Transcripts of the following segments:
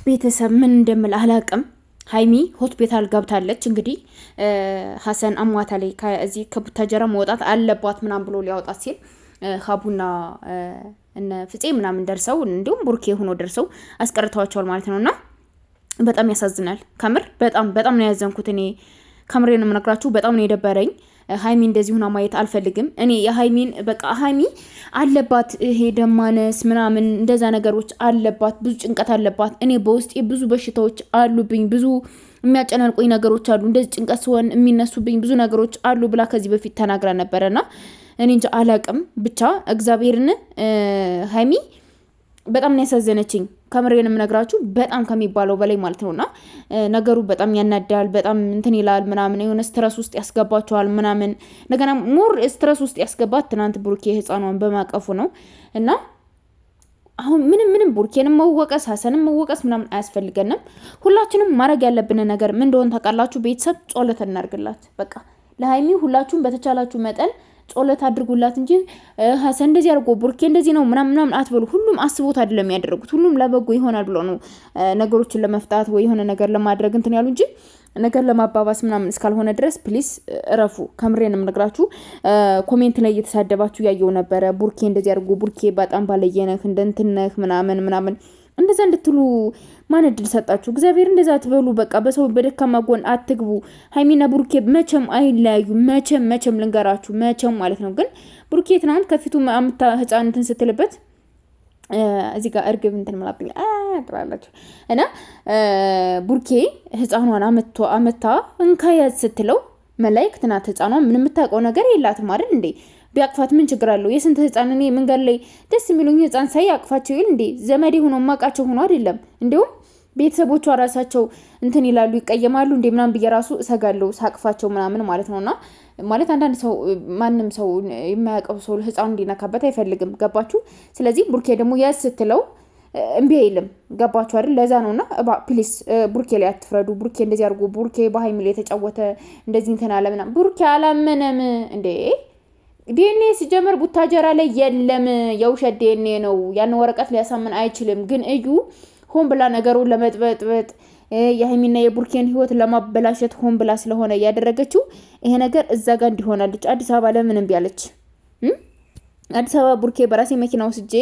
ቤተሰብ ምን እንደምል አላቅም። ሀይሚ ሆስፒታል ገብታለች። እንግዲህ ሀሰን አሟታ ላይ ከዚህ ከቡታጀራ መውጣት አለባት ምናምን ብሎ ሊያወጣት ሲል ሀቡና እነ ፍፄ ምናምን ደርሰው እንዲሁም ቡርኬ ሆኖ ደርሰው አስቀርተዋቸዋል ማለት ነው። እና በጣም ያሳዝናል። ከምር በጣም በጣም ነው ያዘንኩት። እኔ ከምሬ ነው የምነግራችሁ። በጣም ነው የደበረኝ። ሀይሚ እንደዚህ ሁና ማየት አልፈልግም። እኔ የሀይሚን በቃ ሀይሚ አለባት ይሄ ደማነስ ምናምን እንደዛ ነገሮች አለባት፣ ብዙ ጭንቀት አለባት። እኔ በውስጤ ብዙ በሽታዎች አሉብኝ፣ ብዙ የሚያጨናንቁኝ ነገሮች አሉ፣ እንደዚህ ጭንቀት ሲሆን የሚነሱብኝ ብዙ ነገሮች አሉ ብላ ከዚህ በፊት ተናግራ ነበረና እኔ እንጃ አላቅም። ብቻ እግዚአብሔርን ሀይሚ በጣም ነው ያሳዘነችኝ። ከምሬን የምነግራችሁ በጣም ከሚባለው በላይ ማለት ነውና ነገሩ በጣም ያናዳል። በጣም እንትን ይላል ምናምን የሆነ ስትረስ ውስጥ ያስገባቸዋል ምናምን እንደገና ሞር ስትረስ ውስጥ ያስገባት ትናንት ቡርኬ ህፃኗን በማቀፉ ነው። እና አሁን ምንም ቡርኬንም መወቀስ ሀሰንም መወቀስ ምናምን አያስፈልገንም። ሁላችንም ማድረግ ያለብን ነገር ምን እንደሆነ ታውቃላችሁ? ቤተሰብ ጸሎት እናርግላት። በቃ ለሀይሚ ሁላችሁም በተቻላችሁ መጠን ጸሎት አድርጉላት እንጂ ሀሰን እንደዚህ አድርጎ ቡርኬ እንደዚህ ነው ምናምን አትበሉ። ሁሉም አስቦት አይደለም ያደረጉት፣ ሁሉም ለበጎ ይሆናል ብሎ ነው ነገሮችን ለመፍታት ወይ የሆነ ነገር ለማድረግ እንትን ያሉ እንጂ ነገር ለማባባስ ምናምን እስካልሆነ ድረስ ፕሊስ እረፉ። ከምሬን የምነግራችሁ ኮሜንት ላይ እየተሳደባችሁ ያየው ነበረ። ቡርኬ እንደዚህ አድርጎ ቡርኬ በጣም ባለየነህ እንደንትነህ ምናምን እንደዛ እንድትሉ ማን እድል ሰጣችሁ? እግዚአብሔር እንደዛ አትበሉ። በቃ በሰው በደካማ ጎን አትግቡ። ሀይሚና ቡርኬ መቼም አይለያዩ። መቼም ልንገራችሁ፣ መቼም ማለት ነው። ግን ቡርኬ ትናንት ከፊቱ አምታ ህፃን እንትን ስትልበት እዚህ ጋር እርግብ እንትን መላብኝ አጥራላችሁ እና ቡርኬ ህፃኗን አመታ እንካያት ስትለው መላእክት ናት። ህፃኗን ምንም የምታውቀው ነገር የላትም አይደል እንዴ? ቢያቅፋት ምን ችግር አለው? የስንት ህፃን እኔ መንገድ ላይ ደስ የሚሉኝ ህፃን ሳይ አቅፋቸው ይል እንዴ? ዘመዴ ሆኖ ማቃቸው ሆኖ አይደለም። እንዲሁም ቤተሰቦቿ ራሳቸው እንትን ይላሉ ይቀየማሉ እንዴ ምናምን ብዬ ራሱ እሰጋለሁ ሳቅፋቸው ምናምን ማለት ነውና ማለት አንዳንድ ሰው ማንም ሰው የማያውቀው ሰው ህፃን እንዲነካበት አይፈልግም። ገባችሁ? ስለዚህ ቡርኬ ደግሞ ያስ ስትለው እምቢ አይልም። ገባችሁ አይደል? ለዛ ነውና ፕሊስ ቡርኬ ላይ አትፍረዱ። ቡርኬ እንደዚህ አድርጎ ቡርኬ በሀይሚ ላይ የተጫወተ እንደዚህ እንትን አለ ምናምን ቡርኬ አላመነም እንዴ? ዲኤንኤ ሲጀመር ቡታጀራ ላይ የለም። የውሸት ዲኤንኤ ነው። ያን ወረቀት ሊያሳምን አይችልም። ግን እዩ ሆን ብላ ነገሩን ለመጥበጥበጥ የሀይሚና የቡርኬን ህይወት ለማበላሸት ሆን ብላ ስለሆነ ያደረገችው ይሄ ነገር እዛ ጋር እንዲሆናለች። አዲስ አበባ ለምን እምቢ አለች? አዲስ አበባ ቡርኬ በራሴ መኪና ወስጄ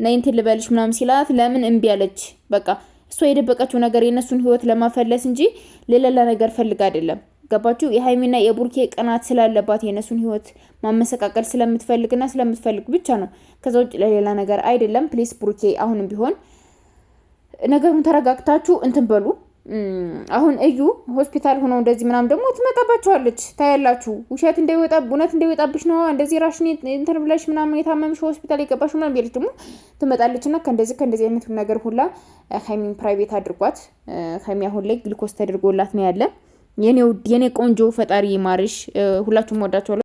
ነይ እንትን ልበልሽ ምናምን ሲላት ለምን እምቢ አለች? በቃ እሷ የደበቀችው ነገር የነሱን ህይወት ለማፈለስ እንጂ ሌላ ነገር ፈልግ አይደለም። ገባችሁ? የሀይሚና የቡርኬ ቅናት ስላለባት የነሱን ህይወት ማመሰቃቀል ስለምትፈልግ ብቻ ነው። ከዛ ውጭ ለሌላ ነገር አይደለም። ፕሊስ ቡርኬ አሁንም ቢሆን ነገሩን ተረጋግታችሁ እንትን በሉ። አሁን እዩ ሆስፒታል ሆኖ እንደዚህ ምናምን ደግሞ ትመጣባችኋለች፣ ታያላችሁ። ውሸት እንዳይወጣ እውነት እንዳይወጣብሽ ነው እንደዚህ ራሽን እንትን ብለሽ ምናምን የታመምሽ ሆስፒታል የገባሽ ምናምን ቢልሽ ደግሞ ትመጣለችና ከእንደዚህ አይነት ነገር ሁላ ሀይሚን ፕራይቬት አድርጓት። ሀይሚ አሁን ላይ ግልኮስ ተደርጎላት ነው ያለ። የኔ ቆንጆ ፈጣሪ ማርሽ። ሁላችሁም ወዳችኋለሁ።